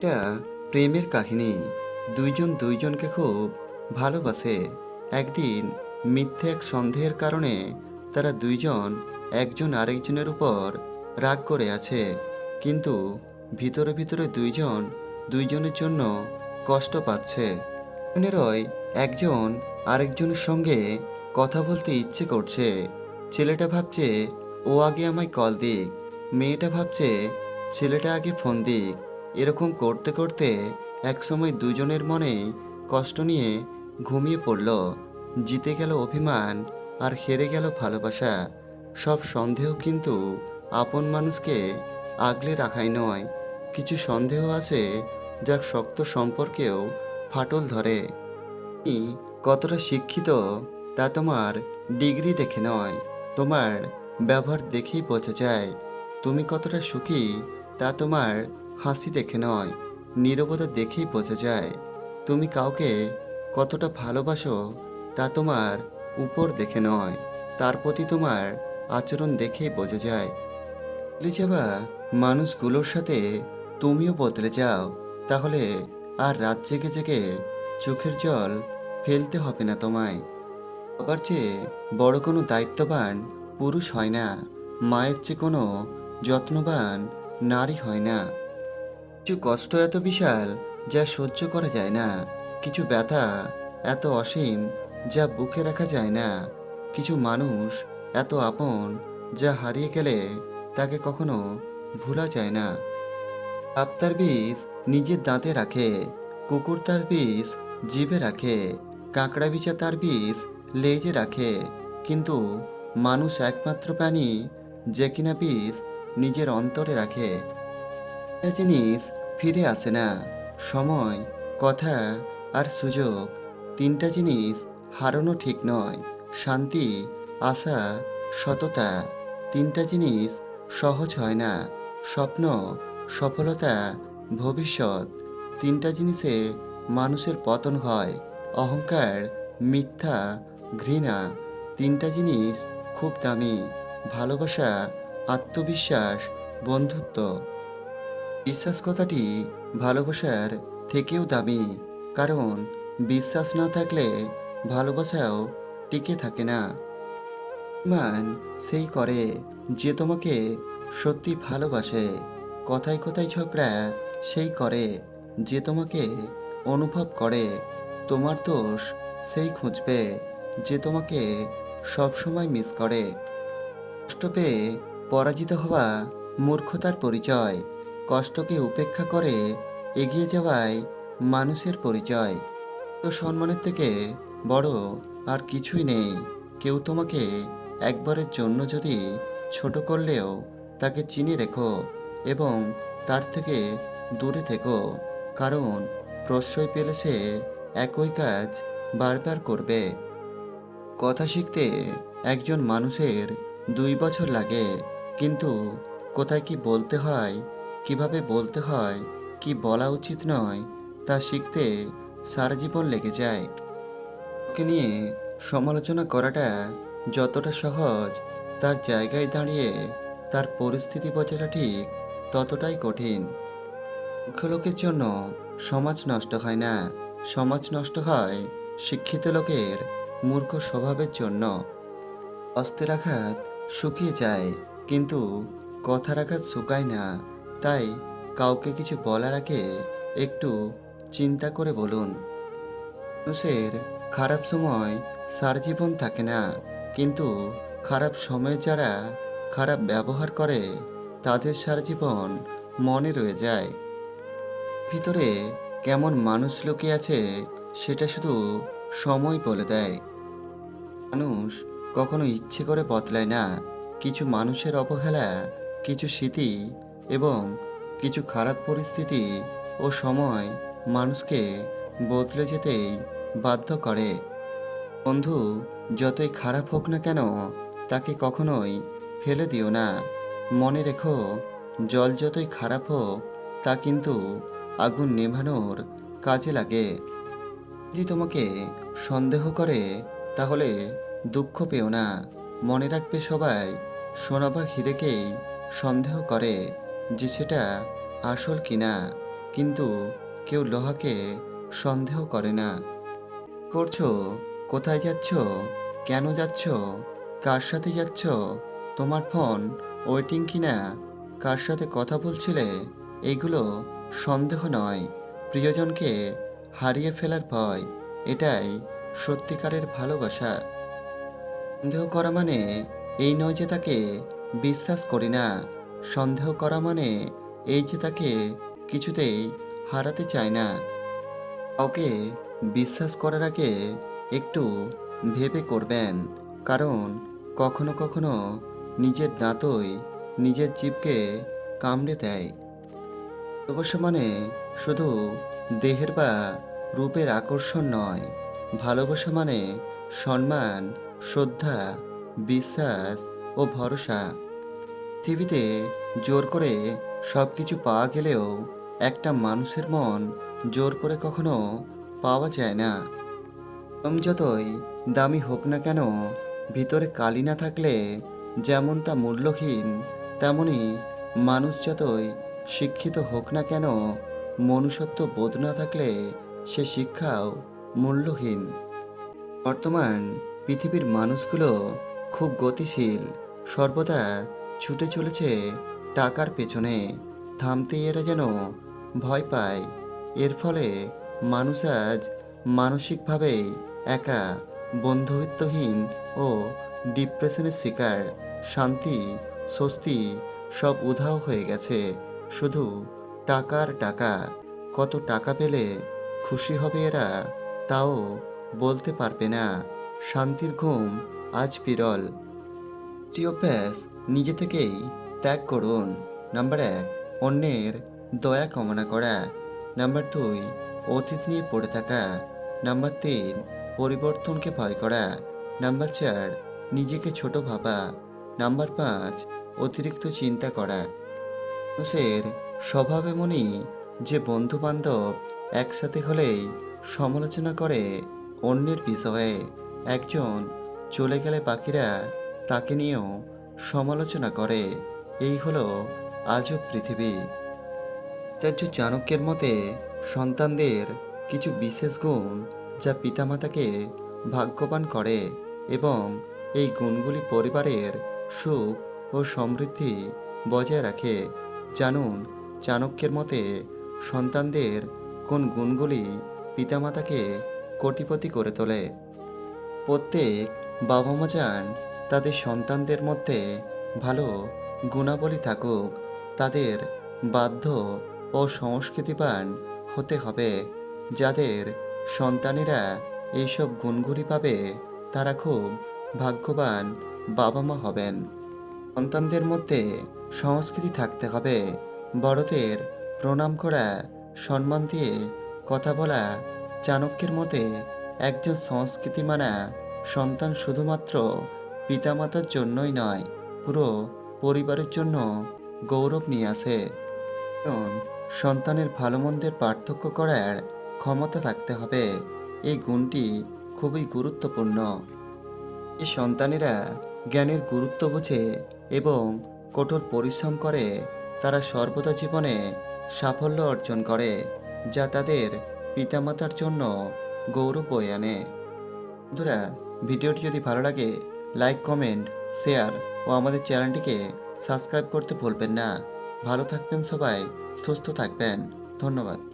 এটা প্রেমের কাহিনী। দুইজন দুইজনকে খুব ভালোবাসে। একদিন মিথ্যে এক সন্দেহের কারণে তারা দুইজন একজন আরেকজনের উপর রাগ করে আছে, কিন্তু ভিতরে ভিতরে দুইজন দুইজনের জন্য কষ্ট পাচ্ছে। দুজনেরই একজন আরেকজনের সঙ্গে কথা বলতে ইচ্ছে করছে। ছেলেটা ভাবছে ও আগে আমায় কল দিক, মেয়েটা ভাবছে ছেলেটা আগে ফোন দিক। এরকম করতে করতে একসময় দুজনের মনেই কষ্ট নিয়ে ঘুমিয়ে পড়ল। জিতে গেল অভিমান আর হেরে গেল ভালোবাসা। সব সন্দেহ কিন্তু আপন মানুষকে আগলে রাখাই নয়। কিছু সন্দেহ আছে যা শক্ত সম্পর্কেও ফাটল ধরে। তুমি কতটা শিক্ষিত তা তোমার ডিগ্রি দেখে নয়, তোমার ব্যবহার দেখেই বোঝা যায়। তুমি কতটা সুখী তা তোমার হাসি দেখে নয়, নীরবতা দেখেই বোঝা যায়। তুমি কাউকে কতটা ভালোবাসো তা তোমার উপর দেখে নয়, তার প্রতি তোমার আচরণ দেখেই বোঝা যায়। বদলে যাওয়া মানুষগুলোর সাথে তুমিও বদলে যাও, তাহলে আর রাত জেগে জেগে চোখের জল ফেলতে হবে না তোমায়। বাবার চেয়ে বড় কোনো দায়িত্ববান পুরুষ হয় না, মায়ের চেয়ে কোনো যত্নবান নারী হয় না। কিছু কষ্ট এত বিশাল যা সহ্য করা যায় না, কিছু ব্যথা এত অসীম যা বুকে রাখা যায় না, কিছু মানুষ এত আপন যা হারিয়ে গেলে তাকে কখনো ভোলা যায় না। সাপ তার বিষ নিজের দাঁতে রাখে, কুকুর তার বিষ জিভে রাখে, কাঁকড়া বিচা তার বিষ লেজে রাখে, কিন্তু মানুষ একমাত্র প্রাণী যে কিনা বিষ নিজের অন্তরে রাখে। একটা জিনিস ফিরে আসে না, সময়, কথা আর সুযোগ। তিনটা জিনিস হারানো ঠিক নয়, শান্তি, আশা, সততা। তিনটা জিনিস সহজ হয় না, স্বপ্ন, সফলতা, ভবিষ্যৎ। তিনটা জিনিসে মানুষের পতন হয়, অহংকার, মিথ্যা, ঘৃণা। তিনটা জিনিস খুব দামি, ভালোবাসা, আত্মবিশ্বাস, বন্ধুত্ব। বিশ্বাস কথাটি ভালোবাসার থেকেও দামি, কারণ বিশ্বাস না থাকলে ভালোবাসাও টিকে থাকে না। মান সেই করে যে তোমাকে সত্যি ভালোবাসে। কথায় কথায় ঝগড়া সেই করে যে তোমাকে অনুভব করে। তোমার দোষ সেই খুঁজবে যে তোমাকে সবসময় মিস করে। কষ্ট পেয়ে পরাজিত হওয়া মূর্খতার পরিচয়, কষ্টকে উপেক্ষা করে এগিয়ে যাওয়াই মানুষের পরিচয়। তো সম্মানের থেকে বড় আর কিছুই নেই। কেউ তোমাকে একবারের জন্য যদি ছোট করলেও তাকে চিনে রেখো এবং তার থেকে দূরে থেকো, কারণ প্রশ্রয় পেলে সে একই কাজ বারবার করবে। কথা শিখতে একজন মানুষের 2 বছর লাগে, কিন্তু কোথায় কি বলতে হয়, কিভাবে বলতে হয়, কি বলা উচিত নয় তা শিখতে সারা জীবন লেগে যায়। ওকে নিয়ে সমালোচনা করাটা যতটা সহজ, তার জায়গায় দাঁড়িয়ে তার পরিস্থিতি বোঝাটা ঠিক ততটাই কঠিন। মূর্খ লোকের জন্য সমাজ নষ্ট হয় না, সমাজ নষ্ট হয় শিক্ষিত লোকের মূর্খ স্বভাবের জন্য। অস্ত্রের আঘাত শুকিয়ে যায়, কিন্তু কথার আঘাত শুকায় না। তাই কাউকে কিছু বলার আগে একটু চিন্তা করে বলুন। মানুষের খারাপ সময় সারা জীবন থাকে না, কিন্তু খারাপ সময়ে যারা খারাপ ব্যবহার করে তাদের সারা জীবন মনে রয়ে যায়। ভিতরে কেমন মানুষ লুকিয়ে আছে সেটা শুধু সময় বলে দেয়। মানুষ কখনো ইচ্ছে করে বদলায় না। কিছু মানুষের অবহেলা, কিছু স্মৃতি এবং কিছু খারাপ পরিস্থিতি ও সময় মানুষকে বদলে যেতেই বাধ্য করে। বন্ধু যতই খারাপ হোক না কেন, তাকে কখনোই ফেলে দিও না। মনে রেখো, জল যতই খারাপ হোক তা কিন্তু আগুন নেভানোর কাজে লাগে। যদি তোমাকে সন্দেহ করে তাহলে দুঃখ পেও না। মনে রাখবে, সবাই সোনা বা হীরেকেই সন্দেহ করে যে সেটা আসল কিনা। কিন্তু কেউ লোহাকে সন্দেহ করে না। করছো, কোথায় যাচ্ছ, কেন যাচ্ছ, কার সাথে যাচ্ছ, তোমার ফোন ওয়েটিং কিনা, কার সাথে কথা বলছিলে, এগুলো সন্দেহ নয়, প্রিয়জনকে হারিয়ে ফেলার ভয়। এটাই সত্যিকারের ভালোবাসা। সন্দেহ করা মানে এই নয় যে তাকে বিশ্বাস করি না। সন্দেহ করা মানে এই যে তাকে কিছুতেই হারাতে চায় না। কাউকে বিশ্বাস করার আগে একটু ভেবে করবেন, কারণ কখনো কখনো নিজের দাঁতই নিজের জিভকে কামড়ে দেয়। ভালোবাসা মানে শুধু দেহের বা রূপের আকর্ষণ নয়, ভালোবাসা মানে সম্মান, শ্রদ্ধা, বিশ্বাস ও ভরসা। পৃথিবীতে জোর করে সব কিছু পাওয়া গেলেও একটা মানুষের মন জোর করে কখনো পাওয়া যায় না। তুমি যতই দামি হোক না কেন, ভিতরে কালি না থাকলে যেমন তা মূল্যহীন, তেমনি মানুষ যতই শিক্ষিত হোক না কেন, মনুষ্যত্ব বোধ না থাকলে সে শিক্ষাও মূল্যহীন। বর্তমান পৃথিবীর মানুষগুলো খুব গতিশীল, সর্বদা ছুটে চলেছে টাকার পেছনে। থামতেই এরা যেন ভয় পায়। এর ফলে মানুষ আজ মানসিকভাবেই একা, বন্ধুত্বহীন ও ডিপ্রেশনের শিকার। শান্তি, স্বস্তি সব উধাও হয়ে গেছে। শুধু টাকার টাকা। কত টাকা পেলে খুশি হবে এরা, তাও বলতে পারবে না। শান্তির ঘুম আজ বিরল। একটি অভ্যাস নিজে থেকেই ত্যাগ করুন। নাম্বার 1, অন্যের দয়া কামনা করা। নাম্বার 2, অতীত নিয়ে পড়ে থাকা। নাম্বার 3, পরিবর্তনকে ভয় করা। নাম্বার 4, নিজেকে ছোট ভাবা। নাম্বার 5, অতিরিক্ত চিন্তা করা। মানুষের স্বভাব এমনই যে বন্ধু বান্ধব একসাথে হলেই সমালোচনা করে অন্যের বিষয়ে। একজন চলে গেলে বাকিরা তাকে নিয়েও সমালোচনা করে। এই হলো আজব পৃথিবী। আচার্য চাণক্যের মতে সন্তানদের কিছু বিশেষ গুণ যা পিতামাতাকে ভাগ্যবান করে এবং এই গুণগুলি পরিবারের সুখ ও সমৃদ্ধি বজায় রাখে। জানুন চাণক্যের মতে সন্তানদের কোন গুণগুলি পিতামাতাকে কোটিপতি করে তোলে। প্রত্যেক বাবা মা চান তাদের সন্তানদের মধ্যে ভালো গুণাবলী থাকুক। তাদের বাধ্য ও সংস্কৃতিবান হতে হবে। যাদের সন্তানেরা এইসব গুণগুলি পাবে তারা খুব ভাগ্যবান বাবা মা হবেন। সন্তানদের মধ্যে সংস্কৃতি থাকতে হবে। বড়দের প্রণাম করা, সম্মান দিয়ে কথা বলা। চাণক্যের মতে একজন সংস্কৃতি মানা সন্তান শুধুমাত্র পিতামাতার জন্যই নয়, পুরো পরিবারের জন্য গৌরব নিয়ে আসে। কারণ সন্তানের ভালো মন্দের পার্থক্য করার ক্ষমতা থাকতে হবে। এই গুণটি খুবই গুরুত্বপূর্ণ। এই সন্তানেরা জ্ঞানের গুরুত্ব বোঝে এবং কঠোর পরিশ্রম করে, তারা সর্বদা জীবনে সাফল্য অর্জন করে, যা তাদের পিতামাতার জন্য গৌরব বয়ে আনে। বন্ধুরা, ভিডিওটি যদি ভালো লাগে লাইক, কমেন্ট, শেয়ার ও আমাদের চ্যানেলটিকে সাবস্ক্রাইব করতে ভুলবেন না। ভালো থাকবেন সবাই, সুস্থ থাকবেন। ধন্যবাদ।